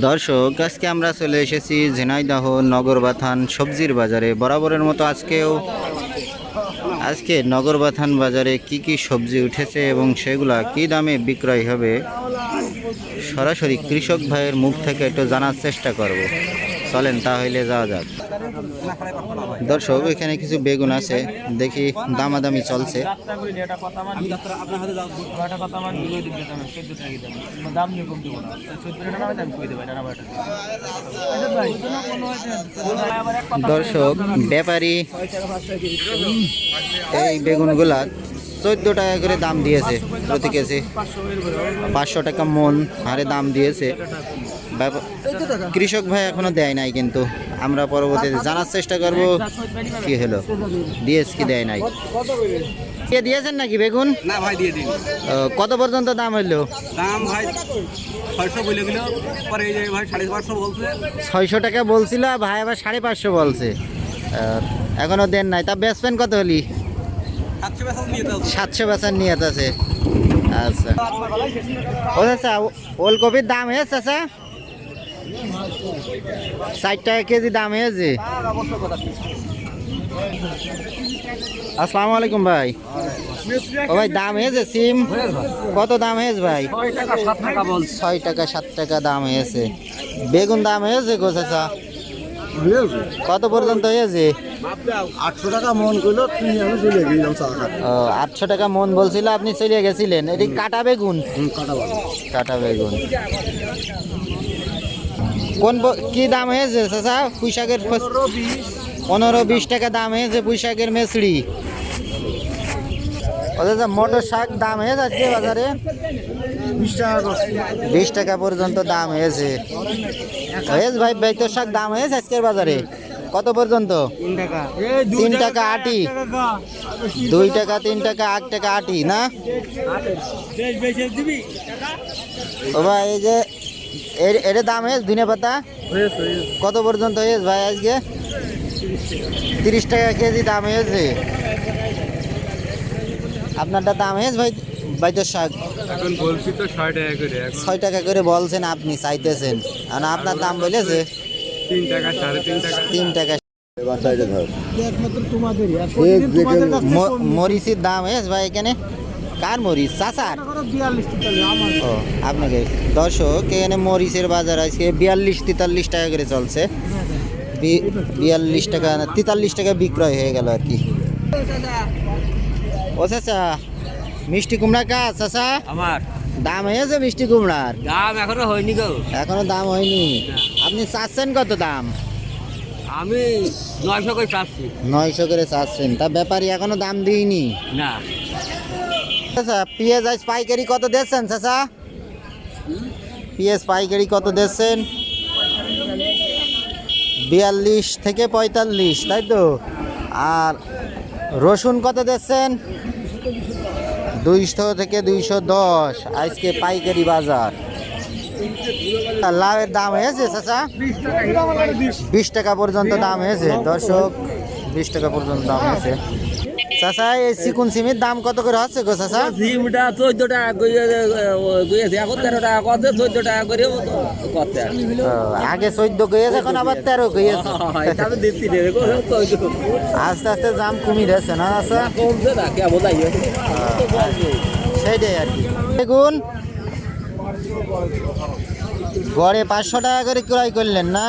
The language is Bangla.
দর্শক, আজকে আমরা চলে এসেছি ঝিনাইদহ নগরবাথান সবজির বাজারে। বরাবরের মতো আজকে নগরবাথান বাজারে কি কি সবজি উঠেছে এবং সেগুলা কি দামে বিক্রয় হবে সরাসরি কৃষক ভাইয়ের মুখ থেকে একটু জানার চেষ্টা করব। চলেন তাহলে যাওয়া যাক। দর্শক, এখানে কিছু বেগুন আছে, দেখি দামাদামি চলছে। দর্শক, ব্যাপারী এই বেগুনগুলা 14 টাকা করে দাম দিয়েছে প্রতি কেজি, 500 টাকা মন হারে দাম দিয়েছে। কৃষক ভাই এখনো দেয় নাই, কিন্তু আমরা পরবর্তীতে জানার চেষ্টা করব কি হলো, দিয়েছে কি দেয় নাই। দিয়েছেন নাকি বেগুন? না ভাই, দিয়ে দিন। কত পর্যন্ত দাম হইলো? দাম ভাই 600 বলে গেল, পরে এই যে ভাই 550 বলছে। 600 টাকা বলছিল, ভাই আবার 550 বলছে। এখনো দেন নাই। তা বেচবেন কত হলি? 700 বেচার নিয়ত আছে। আচ্ছা, ও চাচা, ওলকপির দাম হয়েছে চাচা? 60 টাকা কেজি দাম হয়েছে। আসসালামু আলাইকুম ভাই। ও ভাই, দাম হয়েছে সিম? কত দাম হয়েছে ভাই? 6 টাকা 7 টাকা দাম হয়েছে। বেগুন দাম হয়েছে গো চাচা? কত পর্যন্ত হয়েছে? 800 টাকা মন করলো, আমি চলে গেলাম। 800 টাকা মন বলছিল, আপনি চলে গেছিলেন। এটি কাটা বেগুন? কাটা বেগুন। কোন কি দাম হয়েছে চাচা পুঁই শাকের? 15-20 টাকা দাম হয়েছে পুঁই শাকের মেচড়ি। মটর শাক দাম হয়েছে আজকে বাজারে 20 টাকা পর্যন্ত দাম হয়েছে। ভাই, বেতর শাক দাম হয়েছে আজকের বাজারে কত পর্যন্ত? 3 টাকা আটি, 2 টাকা 3 টাকা 8 টাকা আটি না? ও ভাই, এই যে এর দাম হয়েছে ধনে পাতা কত পর্যন্ত হয়েছে ভাই আজকে? 30 টাকা কেজি দাম হয়েছে। আপনারটা দাম হয়েছে ভাই বাইতের শাক? এখন বলছি তো 6 টাকা করে। 6 টাকা করে বলছেন, আপনি চাইতেছেন, আর আপনার দাম বলেছে 3 টাকা 3.5 টাকা। 3 টাকা। মরিচের দাম হয়েছে ভাই এখানে? কার মরিচ? চাচার? ও, আপনাকে। দর্শক, এখানে মরিচের বাজার আজকে 42-43 টাকা করে চলছে। 42 টাকা 43 টাকা বিক্রয় হয়ে গেল আর কি। ও চাচা, মিষ্টি কুমড়া কাজ চাচা? আমার দাম হয়েছে মিষ্টি কুমড়ার? দাম এখনো হয়নি গো। এখনো দাম হয়নি? আপনি চাচ্ছেন কত দাম? আমি 900 করে চাচ্ছি। 900 করে চাচ্ছেন? তা ব্যাপারী এখনো দাম দিইনি না। চাচা, পেঁয়াজ আজ পাইকারি কত দিচ্ছেন চাচা? পেঁয়াজ পাইকারি কত দিচ্ছেন? 42 থেকে 45, তাই তো? আর রসুন কত দিচ্ছেন? 200 থেকে 210 আজকে পাইকারি বাজার। লাউয়ের দাম হয়েছে চাচা? 20 টাকা পর্যন্ত দাম হয়েছে। দর্শক, 20 টাকা পর্যন্ত দাম হয়েছে। চাচা, এই চিকুন সিমের দাম কত করে হচ্ছে গো চাচা? সিমটা 14 টাকা করে গিয়েছে, এখন 13 টাকা করছে, 14 টাকা করে করতে। আগে 14 গিয়েছে, এখন আবার 13 গিয়েছে। আস্তে আস্তে দাম কমে যাচ্ছে না চাচা? কমছে না, কে বোঝাই সেইটাই আর কি। বেগুন গড়ে 500 টাকা করে ক্রয় করলেন না?